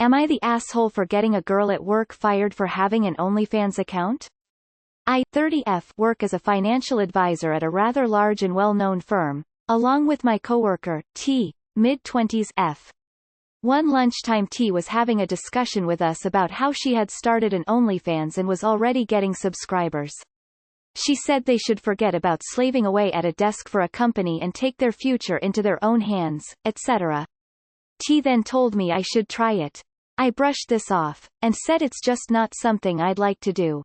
Am I the asshole for getting a girl at work fired for having an OnlyFans account? I, 30F, work as a financial advisor at a rather large and well-known firm, along with my coworker, T, mid-20s, F. One lunchtime T was having a discussion with us about how she had started an OnlyFans and was already getting subscribers. She said they should forget about slaving away at a desk for a company and take their future into their own hands, etc. T then told me I should try it. I brushed this off, and said it's just not something I'd like to do.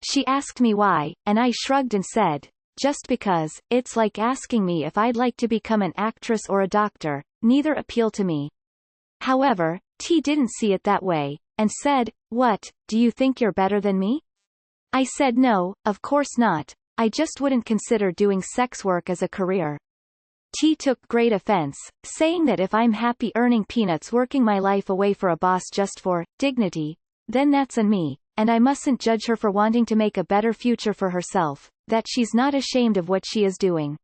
She asked me why, and I shrugged and said, just because. It's like asking me if I'd like to become an actress or a doctor, neither appeal to me. However, T didn't see it that way, and said, what, do you think you're better than me? I said no, of course not, I just wouldn't consider doing sex work as a career. T took great offense, saying that if I'm happy earning peanuts working my life away for a boss just for dignity, then that's on me, and I mustn't judge her for wanting to make a better future for herself, that she's not ashamed of what she is doing.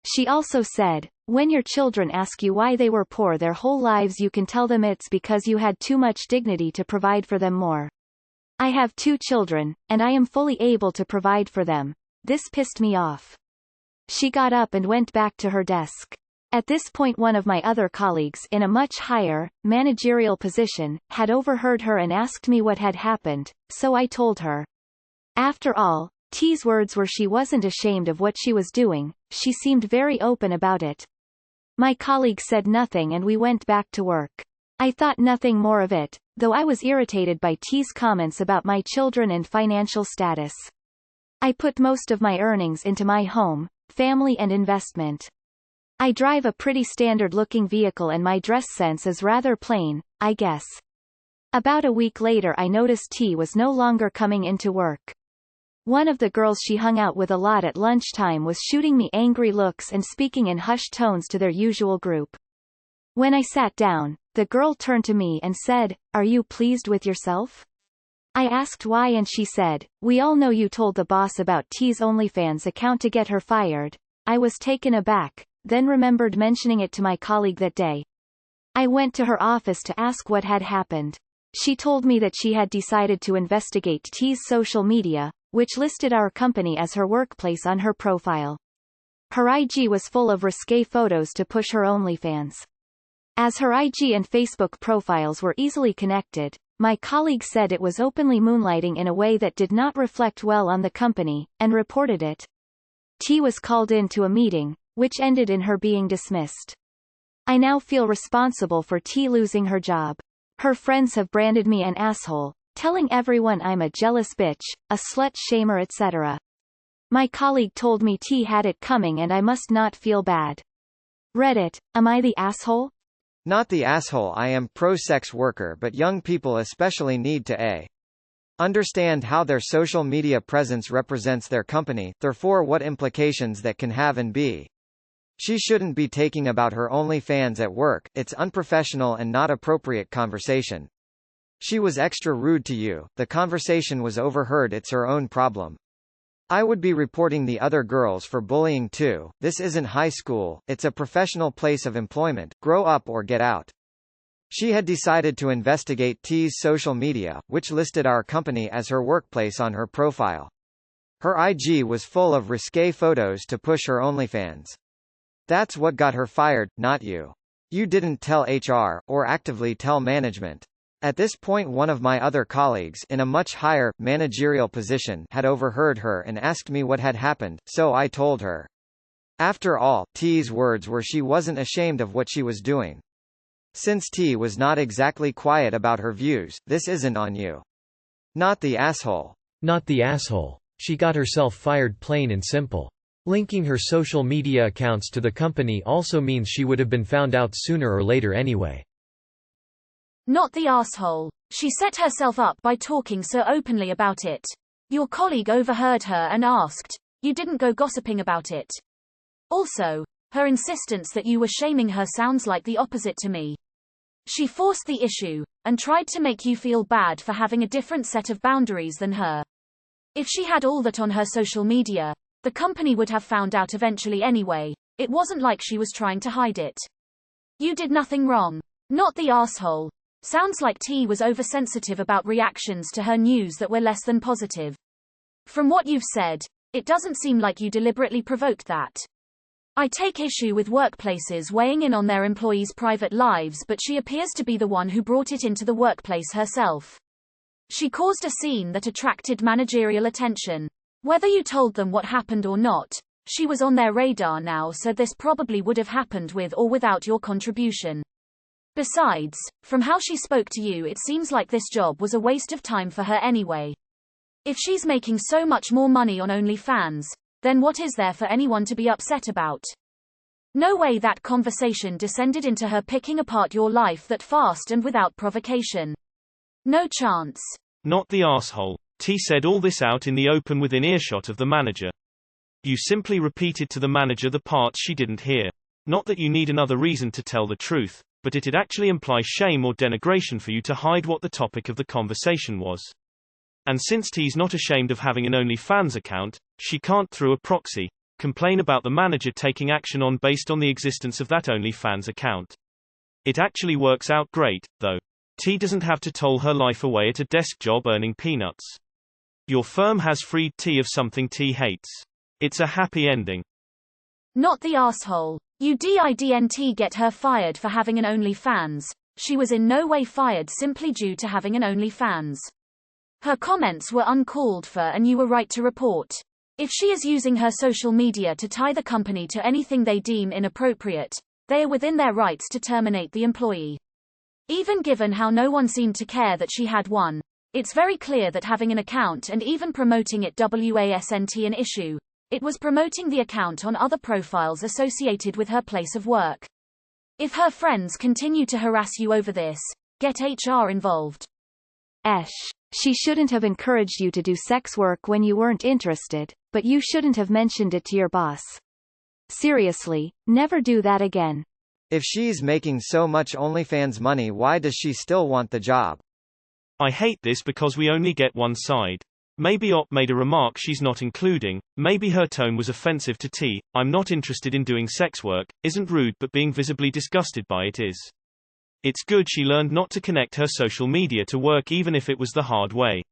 She also said, when your children ask you why they were poor their whole lives you can tell them it's because you had too much dignity to provide for them more. I have 2 children, and I am fully able to provide for them. This pissed me off. She got up and went back to her desk. At this point one of my other colleagues in a much higher, managerial position, had overheard her and asked me what had happened, so I told her. After all, T's words were she wasn't ashamed of what she was doing, she seemed very open about it. My colleague said nothing and we went back to work. I thought nothing more of it, though I was irritated by T's comments about my children and financial status. I put most of my earnings into my home, family and investment. I drive a pretty standard-looking vehicle and my dress sense is rather plain, I guess. About a week later I noticed T was no longer coming into work. One of the girls she hung out with a lot at lunchtime was shooting me angry looks and speaking in hushed tones to their usual group. When I sat down, the girl turned to me and said, "Are you pleased with yourself?" I asked why and she said, "We all know you told the boss about T's OnlyFans account to get her fired." I was taken aback, then remembered mentioning it to my colleague that day. I went to her office to ask what had happened. She told me that she had decided to investigate T's social media, which listed our company as her workplace on her profile. Her IG was full of risque photos to push her OnlyFans. As her IG and Facebook profiles were easily connected, my colleague said it was openly moonlighting in a way that did not reflect well on the company, and reported it. T was called in to a meeting, which ended in her being dismissed. I now feel responsible for T losing her job. Her friends have branded me an asshole, telling everyone I'm a jealous bitch, a slut-shamer etc. My colleague told me T had it coming and I must not feel bad. Reddit, am I the asshole? Not the asshole. I am pro-sex worker, but young people especially need to understand how their social media presence represents their company, therefore what implications that can have, and b. She shouldn't be taking about her OnlyFans at work, it's unprofessional and not appropriate conversation. She was extra rude to you, the conversation was overheard, it's her own problem. I would be reporting the other girls for bullying too. This isn't high school, it's a professional place of employment, grow up or get out. She had decided to investigate T's social media, which listed our company as her workplace on her profile. Her IG was full of risque photos to push her OnlyFans. That's what got her fired, not you. You didn't tell HR, or actively tell management. At this point one of my other colleagues in a much higher, managerial position had overheard her and asked me what had happened, so I told her. After all, T's words were she wasn't ashamed of what she was doing. Since T was not exactly quiet about her views, this isn't on you. Not the asshole. Not the asshole. She got herself fired, plain and simple. Linking her social media accounts to the company also means she would have been found out sooner or later anyway. Not the asshole. She set herself up by talking so openly about it. Your colleague overheard her and asked. You didn't go gossiping about it. Also, her insistence that you were shaming her sounds like the opposite to me. She forced the issue, and tried to make you feel bad for having a different set of boundaries than her. If she had all that on her social media, the company would have found out eventually anyway. It wasn't like she was trying to hide it. You did nothing wrong. Not the asshole. Sounds like T was oversensitive about reactions to her news that were less than positive. From what you've said, it doesn't seem like you deliberately provoked that. I take issue with workplaces weighing in on their employees' private lives, but she appears to be the one who brought it into the workplace herself. She caused a scene that attracted managerial attention. Whether you told them what happened or not, she was on their radar now, so this probably would have happened with or without your contribution. Besides, from how she spoke to you, it seems like this job was a waste of time for her anyway. If she's making so much more money on OnlyFans, then what is there for anyone to be upset about? No way that conversation descended into her picking apart your life that fast and without provocation. No chance. Not the arsehole. T said all this out in the open within earshot of the manager. You simply repeated to the manager the parts she didn't hear. Not that you need another reason to tell the truth, but it'd actually imply shame or denigration for you to hide what the topic of the conversation was. And since T's not ashamed of having an OnlyFans account, she can't, through a proxy, complain about the manager taking action on based on the existence of that OnlyFans account. It actually works out great, though. T doesn't have to toll her life away at a desk job earning peanuts. Your firm has freed T of something T hates. It's a happy ending. Not the arsehole. You didn't get her fired for having an OnlyFans. She was in no way fired simply due to having an OnlyFans. Her comments were uncalled for and you were right to report. If she is using her social media to tie the company to anything they deem inappropriate, they are within their rights to terminate the employee. Even given how no one seemed to care that she had one, it's very clear that having an account and even promoting it wasn't an issue. It was promoting the account on other profiles associated with her place of work. If her friends continue to harass you over this, get HR involved. She shouldn't have encouraged you to do sex work when you weren't interested, but you shouldn't have mentioned it to your boss. Seriously, never do that again. If she's making so much OnlyFans money, why does she still want the job? I hate this because we only get one side. Maybe Op made a remark she's not including, maybe her tone was offensive to T. I'm not interested in doing sex work, isn't rude, but being visibly disgusted by it is. It's good she learned not to connect her social media to work even if it was the hard way.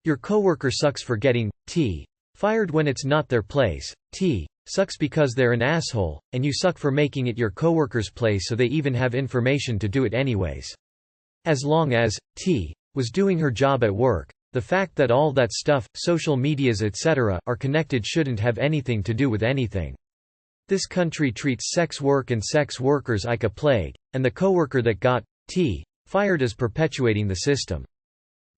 Your coworker sucks for getting T fired when it's not their place. T sucks because they're an asshole, and you suck for making it your coworker's place so they even have information to do it anyways. As long as T was doing her job at work, the fact that all that stuff, social medias etc., are connected shouldn't have anything to do with anything. This country treats sex work and sex workers like a plague, and the coworker that got T fired is perpetuating the system.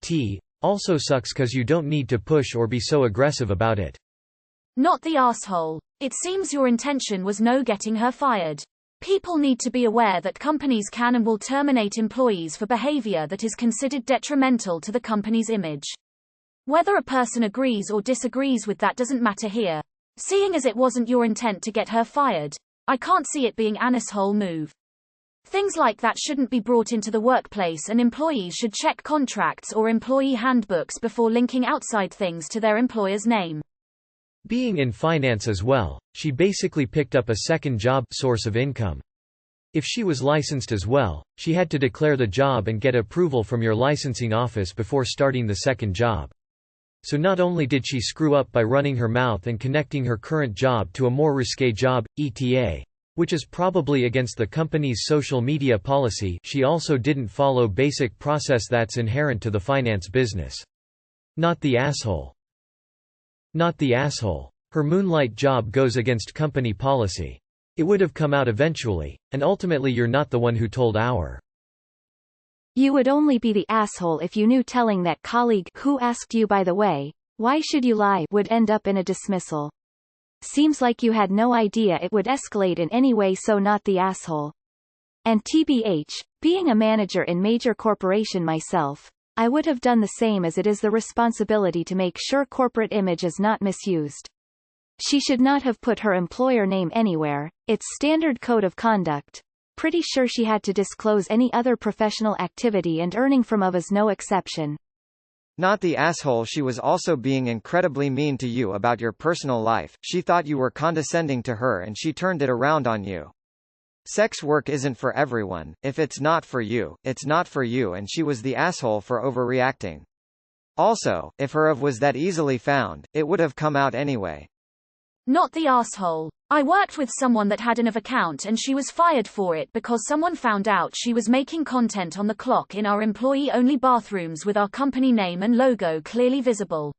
T also sucks cause you don't need to push or be so aggressive about it. Not the arsehole. It seems your intention was no getting her fired. People need to be aware that companies can and will terminate employees for behavior that is considered detrimental to the company's image. Whether a person agrees or disagrees with that doesn't matter here. Seeing as it wasn't your intent to get her fired, I can't see it being an asshole move. Things like that shouldn't be brought into the workplace, and employees should check contracts or employee handbooks before linking outside things to their employer's name. Being in finance as well, she basically picked up a second job source of income. If she was licensed as well, she had to declare the job and get approval from your licensing office before starting the second job. So not only did she screw up by running her mouth and connecting her current job to a more risque job, ETA, which is probably against the company's social media policy, she also didn't follow basic process that's inherent to the finance business. Not the asshole. Not the asshole. Her moonlight job goes against company policy. It would have come out eventually, and ultimately you're not the one who told our. You would only be the asshole if you knew telling that colleague, who asked you by the way, why should you lie, would end up in a dismissal. Seems like you had no idea it would escalate in any way, so not the asshole. And TBH, being a manager in major corporation myself, I would have done the same, as it is the responsibility to make sure corporate image is not misused. She should not have put her employer name anywhere, it's standard code of conduct. Pretty sure she had to disclose any other professional activity, and earning from of is no exception. Not the asshole. She was also being incredibly mean to you about your personal life. She thought you were condescending to her and she turned it around on you. Sex work isn't for everyone. If it's not for you, it's not for you, and she was the asshole for overreacting. Also, if her of was that easily found, it would have come out anyway. Not the asshole. I worked with someone that had an account and she was fired for it because someone found out she was making content on the clock in our employee-only bathrooms with our company name and logo clearly visible.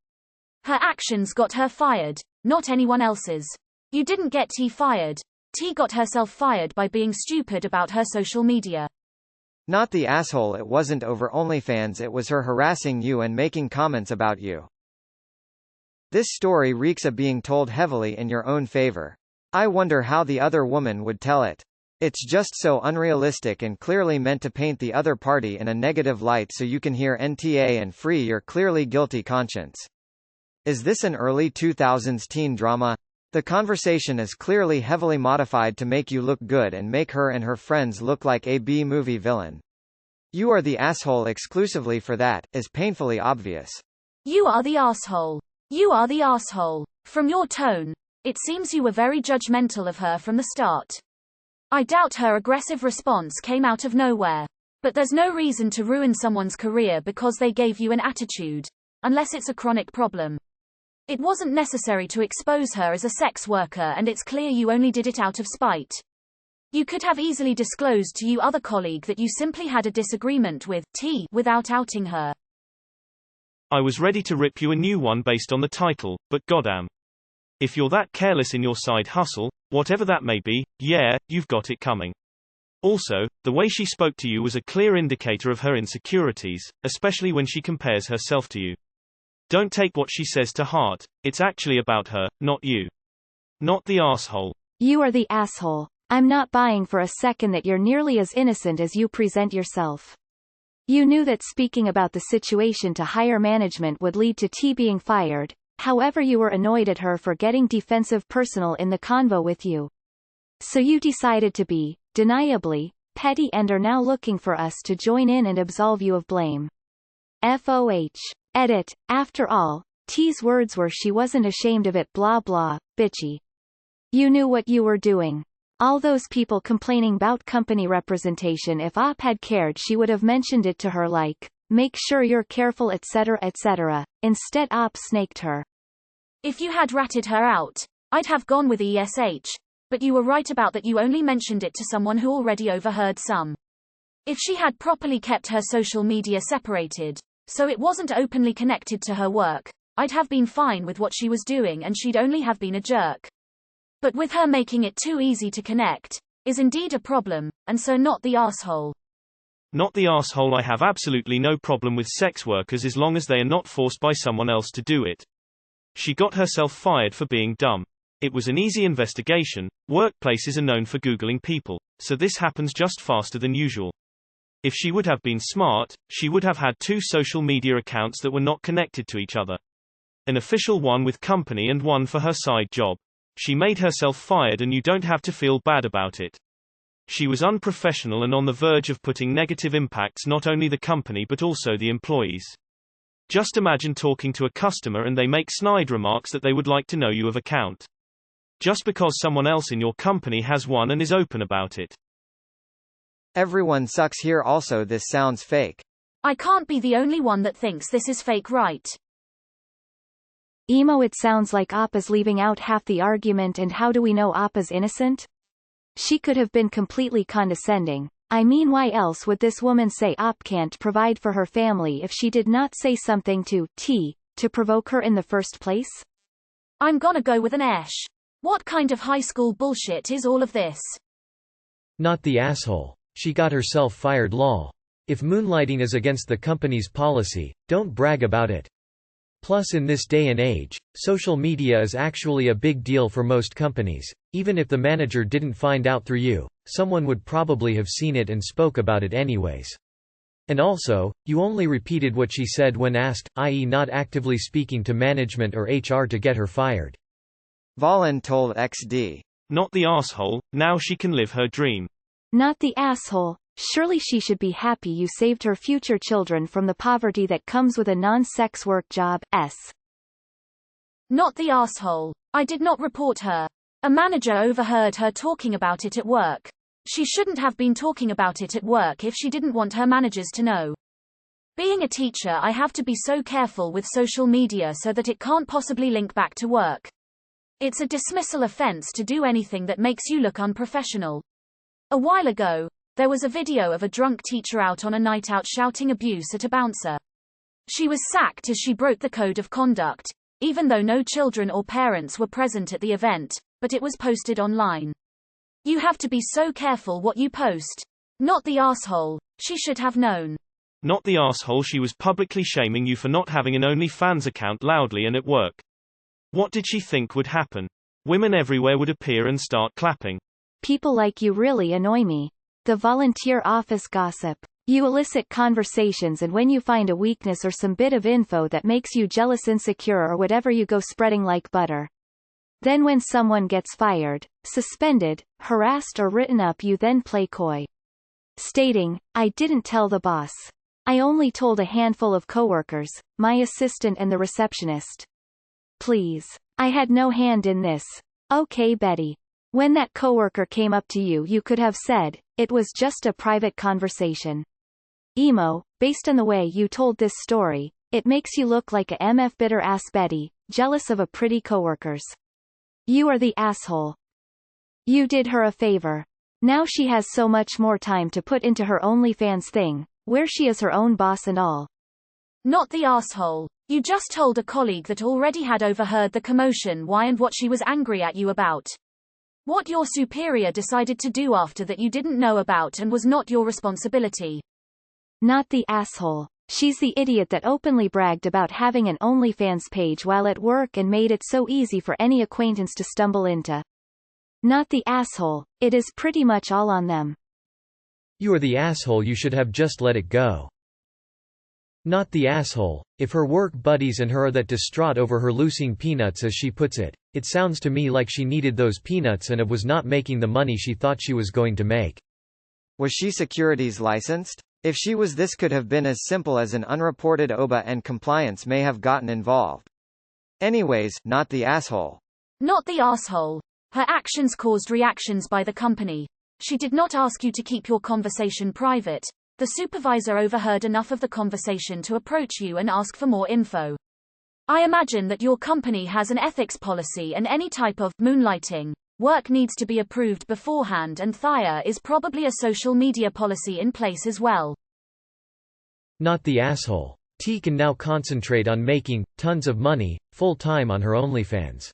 Her actions got her fired, not anyone else's. You didn't get T fired. T got herself fired by being stupid about her social media. Not the asshole. It wasn't over OnlyFans, it was her harassing you and making comments about you. This story reeks of being told heavily in your own favor. I wonder how the other woman would tell it. It's just so unrealistic and clearly meant to paint the other party in a negative light so you can hear NTA and free your clearly guilty conscience. Is this an early 2000s teen drama? The conversation is clearly heavily modified to make you look good and make her and her friends look like a B-movie villain. You are the asshole exclusively for that, is painfully obvious. You are the asshole. You are the asshole. From your tone, it seems you were very judgmental of her from the start. I doubt her aggressive response came out of nowhere. But there's no reason to ruin someone's career because they gave you an attitude. Unless it's a chronic problem. It wasn't necessary to expose her as a sex worker, and it's clear you only did it out of spite. You could have easily disclosed to your other colleague that you simply had a disagreement with T without outing her. I was ready to rip you a new one based on the title, but goddamn. If you're that careless in your side hustle, whatever that may be, yeah, you've got it coming. Also, the way she spoke to you was a clear indicator of her insecurities, especially when she compares herself to you. Don't take what she says to heart. It's actually about her, not you. Not the asshole. You are the asshole. I'm not buying for a second that you're nearly as innocent as you present yourself. You knew that speaking about the situation to higher management would lead to T being fired, however you were annoyed at her for getting defensive personal in the convo with you. So you decided to be, deniably, petty and are now looking for us to join in and absolve you of blame. FOH. Edit. After all, T's words were she wasn't ashamed of it blah blah, bitchy. You knew what you were doing. All those people complaining about company representation, if Op had cared she would have mentioned it to her like, make sure you're careful etc etc. Instead Op snaked her. If you had ratted her out, I'd have gone with ESH. But you were right about that, you only mentioned it to someone who already overheard some. If she had properly kept her social media separated, so it wasn't openly connected to her work, I'd have been fine with what she was doing and she'd only have been a jerk. But with her making it too easy to connect, is indeed a problem, and so not the asshole. Not the asshole. I have absolutely no problem with sex workers as long as they are not forced by someone else to do it. She got herself fired for being dumb. It was an easy investigation. Workplaces are known for Googling people, so this happens just faster than usual. If she would have been smart, she would have had 2 social media accounts that were not connected to each other. An official one with company and one for her side job. She made herself fired and you don't have to feel bad about it. She was unprofessional and on the verge of putting negative impacts not only the company but also the employees. Just imagine talking to a customer and they make snide remarks that they would like to know you of account. Just because someone else in your company has one and is open about it. Everyone sucks here. Also, this sounds fake. I can't be the only one that thinks this is fake, right? Emo. It sounds like Op is leaving out half the argument, and how do we know Op is innocent? She could have been completely condescending. I mean, why else would this woman say Op can't provide for her family if she did not say something to T to provoke her in the first place? I'm gonna go with an Esh. What kind of high school bullshit is all of this? Not the asshole. She got herself fired lol. If moonlighting is against the company's policy, don't brag about it. Plus, in this day and age, social media is actually a big deal for most companies. Even if the manager didn't find out through you, someone would probably have seen it and spoke about it anyways. And also, you only repeated what she said when asked, i.e. not actively speaking to management or HR to get her fired. Valen told XD. Not the asshole. Now she can live her dream. Not the asshole. Surely she should be happy you saved her future children from the poverty that comes with a non-sex work job. Not the asshole. I did not report her. A manager overheard her talking about it at work. She shouldn't have been talking about it at work if she didn't want her managers to know. Being a teacher, I have to be so careful with social media so that it can't possibly link back to work. It's a dismissal offense to do anything that makes you look unprofessional. A while ago, there was a video of a drunk teacher out on a night out shouting abuse at a bouncer. She was sacked as she broke the code of conduct, even though no children or parents were present at the event, but it was posted online. You have to be so careful what you post. Not the asshole. She should have known. Not the asshole. She was publicly shaming you for not having an OnlyFans account loudly and at work. What did she think would happen? Women everywhere would appear and start clapping. People like you really annoy me. The volunteer office gossip. You elicit conversations, and when you find a weakness or some bit of info that makes you jealous, insecure, or whatever, you go spreading like butter. Then when someone gets fired, suspended, harassed, or written up, you then play coy, stating, "I didn't tell the boss. I only told a handful of coworkers, my assistant and the receptionist. Please. I had no hand in this. Okay, Betty." When that coworker came up to you, you could have said, "It was just a private conversation." Emo, based on the way you told this story, it makes you look like a MF bitter ass Betty, jealous of a pretty coworkers. You are the asshole. You did her a favor. Now she has so much more time to put into her OnlyFans thing, where she is her own boss and all. Not the asshole. You just told a colleague that already had overheard the commotion why and what she was angry at you about. What your superior decided to do after that you didn't know about and was not your responsibility. Not the asshole. She's the idiot that openly bragged about having an OnlyFans page while at work and made it so easy for any acquaintance to stumble into. Not the asshole. It is pretty much all on them. You are the asshole. You should have just let it go. Not the asshole. If her work buddies and her are that distraught over her losing peanuts, as she puts it, it sounds to me like she needed those peanuts and was not making the money she thought she was going to make. Was she securities licensed? If she was, this could have been as simple as an unreported OBA, and compliance may have gotten involved. Anyways, not the asshole. Not the asshole. Her actions caused reactions by the company. She did not ask you to keep your conversation private. The supervisor overheard enough of the conversation to approach you and ask for more info. I imagine that your company has an ethics policy, and any type of moonlighting work needs to be approved beforehand, and there is probably a social media policy in place as well. Not the asshole. T can now concentrate on making tons of money, full-time on her OnlyFans.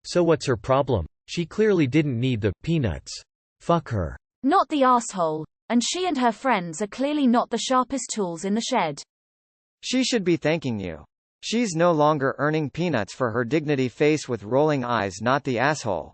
So what's her problem? She clearly didn't need the peanuts. Fuck her. Not the asshole. And she and her friends are clearly not the sharpest tools in the shed. She should be thanking you. She's no longer earning peanuts for her dignity. Face with rolling eyes. Not the asshole.